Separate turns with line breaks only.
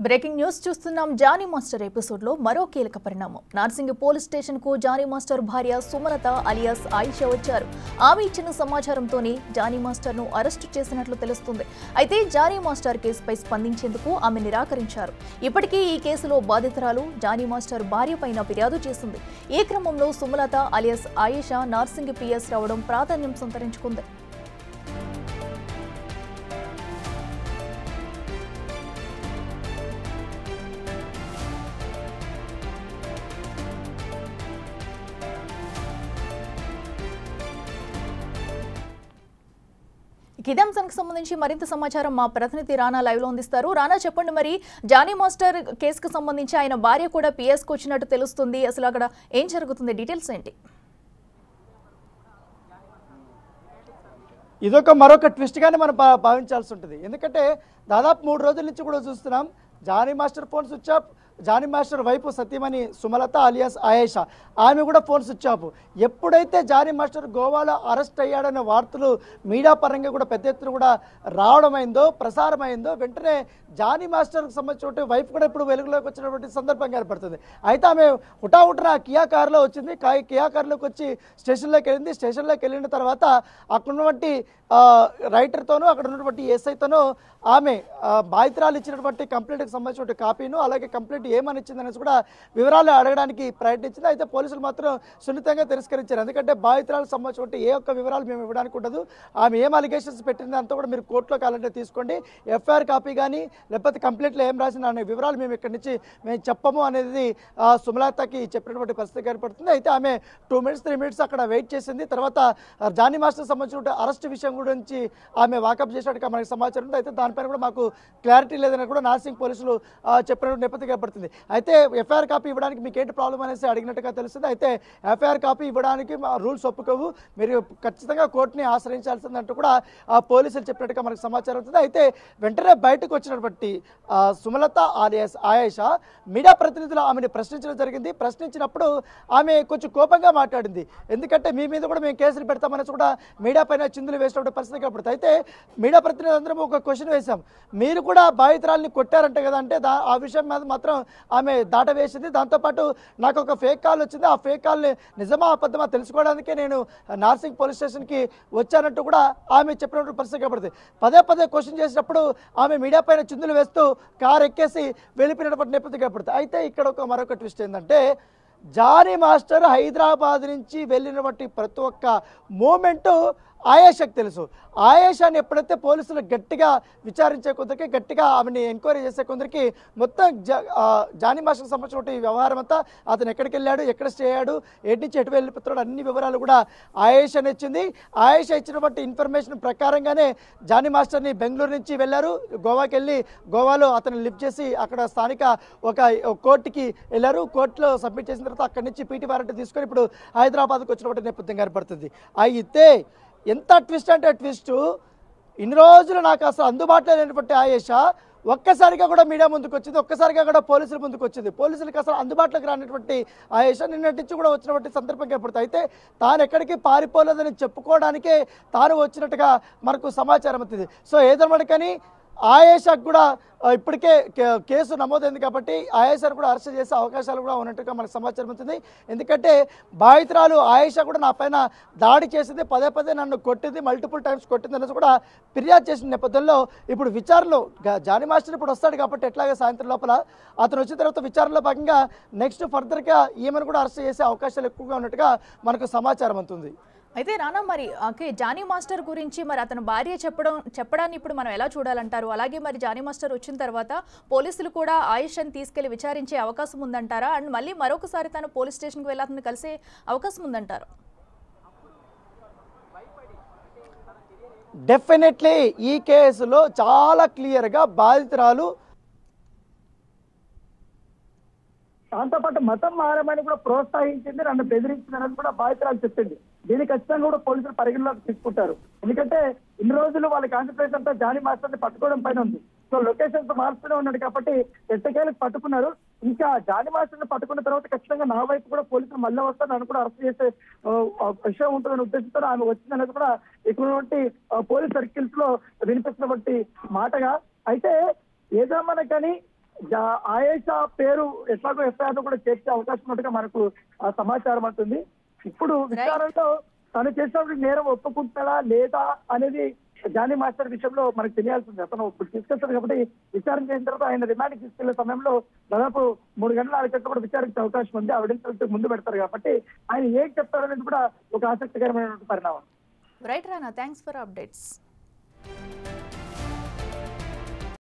Breaking news చూస్తున్నాం. Jani master episode లో మరో కీలక పరిణామం. నార్సింగి పోలీస్ స్టేషన్ కు జానీ మాస్టర్ భార్య సుమలత అలియాస్ ఆయిషా వచ్చారు. ఆమె ఇచ్చిన సమాచారంతోనే జానీ మాస్టర్ ను అరెస్టు చేసినట్లు తెలుస్తుంది. అయితే జానీ మాస్టర్ కేసుపై స్పందించేందుకు ఆమె నిరాకరించారు. ఇప్పటికే ఈ కేసులో బాధితురాలు జానీ మాస్టర్ భార్య పైన ఫిర్యాదు చేసింది. ఈ క్రమంలో సుమలత అలియాస్ ఆయిషా నార్సింగి పిఎస్ రావడం ప్రాధాన్యం సంతరించుకుంది. ఇదే అంశానికి సంబంధించి మరింత సమాచారం మా ప్రతినిధి రానా లైవ్ లో అందిస్తారు. రానా, చెప్పండి, మరి జానీ మాస్టర్ కేసుకు సంబంధించి ఆయన భార్య కూడా పిఎస్ కు వచ్చినట్టు తెలుస్తుంది. అసలు అక్కడ ఏం జరుగుతుంది, డీటెయిల్స్ ఏంటి?
ఇదొక మరొక ట్విస్ట్ గానే మనం భావించాల్సి ఉంటుంది. ఎందుకంటే దాదాపు 3 రోజుల నుంచి కూడా చూస్తున్నాం Jani master phone switch off, Jani master వైపు సతీమణి సుమలత అలియాస్ ఆయేషా ఆమె కూడా ఫోన్ స్విచ్ ఆఫ్. ఎప్పుడైతే జానీ మాస్టర్ గోవాలో అరెస్ట్ అయ్యాడనే వార్తలు మీడియా పరంగా కూడా పెద్ద ఎత్తున కూడా రావడమైందో, ప్రసారమైందో, వెంటనే జానీ మాస్టర్కి సంబంధించిన వైఫ్ కూడా ఇప్పుడు వెలుగులోకి వచ్చినటువంటి సందర్భం ఏర్పడుతుంది. అయితే ఆమె హుటాహుటిన కియా కారులో వచ్చింది. కియా కారులోకి వచ్చి స్టేషన్లోకి వెళ్ళింది. స్టేషన్లోకి వెళ్ళిన తర్వాత అక్కడ ఉన్నటువంటి రైటర్తోనూ అక్కడ ఉన్నటువంటి ఎస్ఐతోనూ ఆమె బాధితురాలు ఇచ్చినటువంటి కంప్లైంట్కి సంబంధించిన కాపీను, అలాగే కంప్లైంట్ ఏమని ఇచ్చిందనేసి కూడా వివరాలు అడగడానికి ప్రయత్నించింది. అయితే పోలీసులు మాత్రం సున్నితంగా తిరస్కరించారు. ఎందుకంటే బాధితురాలకు సంబంధించిన ఏ ఒక్క వివరాలు మేము ఇవ్వడానికి ఉండదు, ఆమె ఏం అలిగేషన్స్ పెట్టింది అంతా కూడా మీరు కోర్టులో కావాలంటే తీసుకోండి, ఎఫ్ఐఆర్ కాపీ కానీ లేకపోతే కంప్లైంట్లో ఏం రాసిన అనే వివరాలు మేము ఇక్కడి నుంచి మేము చెప్పము అనేది సుమలతకి చెప్పినటువంటి పరిస్థితి ఏర్పడుతుంది. అయితే ఆమె 2 minutes 3 minutes అక్కడ వెయిట్ చేసింది. తర్వాత జానీ మాస్టర్ సంబంధించిన అరెస్ట్ విషయం గురించి ఆమె వాకప్ చేసినట్టుగా మనకి సమాచారం ఉంది. అయితే దానిపైన కూడా మాకు క్లారిటీ లేదని కూడా నార్సింగ్ పోలీసులు చెప్పిన నేపథ్యం ఏర్పడుతుంది. అయితే ఎఫ్ఐఆర్ కాపీ ఇవ్వడానికి మీకు ఏంటి ప్రాబ్లం అనేసి అడిగినట్టుగా తెలుస్తుంది. అయితే ఎఫ్ఐఆర్ కాపీ ఇవ్వడానికి రూల్స్ ఒప్పుకోవు, మీరు ఖచ్చితంగా కోర్టుని ఆశ్రయించాల్సిందంటూ కూడా పోలీసులు చెప్పినట్టుగా మనకు సమాచారం అవుతుంది. అయితే వెంటనే బయటకు వచ్చినటువంటి సుమలత అలియాస్ ఆయేషా మీడియా ప్రతినిధులు ఆమెను ప్రశ్నించడం జరిగింది. ప్రశ్నించినప్పుడు ఆమె కొంచెం కోపంగా మాట్లాడింది. ఎందుకంటే మీ మీద కూడా మేము కేసులు పెడతామనేసి కూడా మీడియా పైన చిందులు వేసినటువంటి పరిస్థితి కనపడుతుంది. అయితే మీడియా ప్రతినిధులు అందరం ఒక క్వశ్చన్ వేశాం, మీరు కూడా బాధితురాల్ని కొట్టారంటే కదా అంటే ఆ విషయం మీద మాత్రం ఆమె దాట వేసింది. దాంతోపాటు నాకు ఒక ఫేక్ కాల్ వచ్చింది, ఆ ఫేక్ కాల్ని నిజమా అబద్ధమా తెలుసుకోవడానికే నేను నార్సింగ్ పోలీస్ స్టేషన్కి వచ్చానంటూ కూడా ఆమె చెప్పినటువంటి పరిస్థితి కనపడుతుంది. పదే పదే క్వశ్చన్ చేసినప్పుడు ఆమె మీడియా పైన చిందులు వేస్తూ కారు ఎక్కేసి వెళ్ళిపోయినటువంటి నేపథ్యం కనపడుతుంది. అయితే ఇక్కడ మరొక ట్విస్ట్ ఏంటంటే జానీ మాస్టర్ హైదరాబాద్ నుంచి వెళ్ళినటువంటి ప్రతి ఒక్క మూమెంటు ఆయేషాకి తెలుసు. ఆయేషాని ఎప్పుడైతే పోలీసులు గట్టిగా విచారించే కొందరికి, గట్టిగా ఆమెని ఎంక్వైరీ చేసే కొందరికి మొత్తం జానీ మాస్టర్కి సంబంధించిన వ్యవహారం అంతా, అతను ఎక్కడికి వెళ్ళాడు, ఎక్కడ స్టే అయ్యాడు, ఎటు నుంచి ఎటు వెళ్ళిపోతున్నాడు, అన్ని వివరాలు కూడా ఆయేషాని ఇచ్చింది. ఆయేషా ఇచ్చినటువంటి ఇన్ఫర్మేషన్ ప్రకారంగానే జానీ మాస్టర్ని బెంగళూరు నుంచి వెళ్ళారు, గోవాకి వెళ్ళి గోవాలో అతను లిఫ్ట్ చేసి అక్కడ స్థానిక ఒక కోర్టుకి వెళ్ళారు. కోర్టులో సబ్మిట్ చేసిన తర్వాత అక్కడి నుంచి పీటీ వారెంట్ తీసుకొని ఇప్పుడు హైదరాబాద్కి వచ్చినటువంటి నేపథ్యం ఏర్పడుతుంది. అయితే ఎంత ట్విస్ట్ అంటే ట్విస్ట్, ఇన్ని రోజులు నాకు అసలు అందుబాటులో లేనటువంటి ఆయేషా ఒక్కసారిగా కూడా మీడియా ముందుకు వచ్చింది, ఒక్కసారిగా కూడా పోలీసుల ముందుకు వచ్చింది. పోలీసులకు అసలు అందుబాటులోకి రానటువంటి ఆయేషా నిన్నటి నుంచి కూడా వచ్చినటువంటి సందర్భం ఏర్పడుతుంది. అయితే తాను ఎక్కడికి పారిపోలేదని చెప్పుకోవడానికే తాను వచ్చినట్టుగా మనకు సమాచారం అవుతుంది. సో ఏదన్నమాటకని ఆయేషాకు కూడా ఇప్పటికే కేసు నమోదైంది కాబట్టి ఆయేషాను కూడా అరెస్ట్ చేసే అవకాశాలు కూడా ఉన్నట్టుగా మనకు సమాచారం అవుతుంది. ఎందుకంటే బాధితురాలు ఆయేషా కూడా నా పైన దాడి చేసింది, పదే పదే నన్ను కొట్టింది, మల్టిపుల్ టైమ్స్ కొట్టింది అనేసి కూడా ఫిర్యాదు చేసిన నేపథ్యంలో ఇప్పుడు విచారణలో జానీ మాస్టర్ ఇప్పుడు వస్తాడు కాబట్టి ఎట్లాగే సాయంత్రం లోపల అతను వచ్చిన తర్వాత విచారణలో భాగంగా నెక్స్ట్ ఫర్దర్గా ఈమెను కూడా అరెస్ట్ చేసే అవకాశాలు ఎక్కువగా ఉన్నట్టుగా మనకు సమాచారం అవుతుంది.
అయితే రానా, మరి జానీ మాస్టర్ గురించి మరి అతని భార్య చెప్పడాన్ని ఇప్పుడు మనం ఎలా చూడాలంటారు? అలాగే మరి జానీ మాస్టర్ వచ్చిన తర్వాత పోలీసులు కూడా ఆయేషాని తీసుకెళ్లి విచారించే అవకాశం ఉందంటారా? అండ్ మళ్ళీ మరొకసారి తను పోలీస్ స్టేషన్కి వెళ్ళి అతను కలిసే అవకాశం ఉందంటారు?
డెఫినెట్లీ ఈ కేసులో చాలా క్లియర్గా బాధితురాలు, దాంతోపాటు మతం మారమని కూడా ప్రోత్సహించింది, నన్ను బెదిరించిందని కూడా బాధితురాలు చెప్పింది. దీన్ని ఖచ్చితంగా కూడా పోలీసులు పరిగణలోకి తీసుకుంటారు. ఎందుకంటే ఇన్ని రోజులు వాళ్ళ కాన్సన్ట్రేషన్ అంతా జానీ మాస్టర్ని పట్టుకోవడం పైన ఉంది. సో లొకేషన్స్ మారుస్తూనే ఉన్నాడు కాబట్టి ఎట్టకేలకు పట్టుకున్నారు. ఇంకా జానీ మాస్టర్ని పట్టుకున్న తర్వాత ఖచ్చితంగా నా వైపు కూడా పోలీసులు మళ్ళీ వస్తారు, నన్ను కూడా అరెస్ట్ చేసే విషయం ఉంటుందని ఉద్దేశంతో ఆమె వచ్చిందనేది కూడా ఇక్కడ పోలీస్ సర్కిల్స్ లో వినిపిస్తున్నటువంటి మాటగా. అయితే ఏదేమన్నా కానీ
ఆయేషా పేరు ఎట్లాగో ఎఫ్ఐఆర్ లో కూడా చేర్చే అవకాశం ఉన్నట్టుగా మనకు సమాచారం అవుతుంది. ఇప్పుడు విచారణలో తను చేసినప్పుడు నేరం ఒప్పుకుంటాడా లేదా అనేది జానీ మాస్టర్ విషయంలో మనకు తెలియాల్సింది. అతను తీసుకొస్తాడు కాబట్టి విచారణ చేసిన తర్వాత ఆయన రిమాండ్కి తీసుకెళ్లే సమయంలో దాదాపు 3 గంటల 6 గంటలు కూడా విచారించే అవకాశం ఉంది. ఎవిడెన్స్ ముందు పెడతారు కాబట్టి ఆయన ఏం చెప్తారనేది కూడా ఒక ఆసక్తికరమైనటువంటి పరిణామం.
Right Rana, thanks for updates.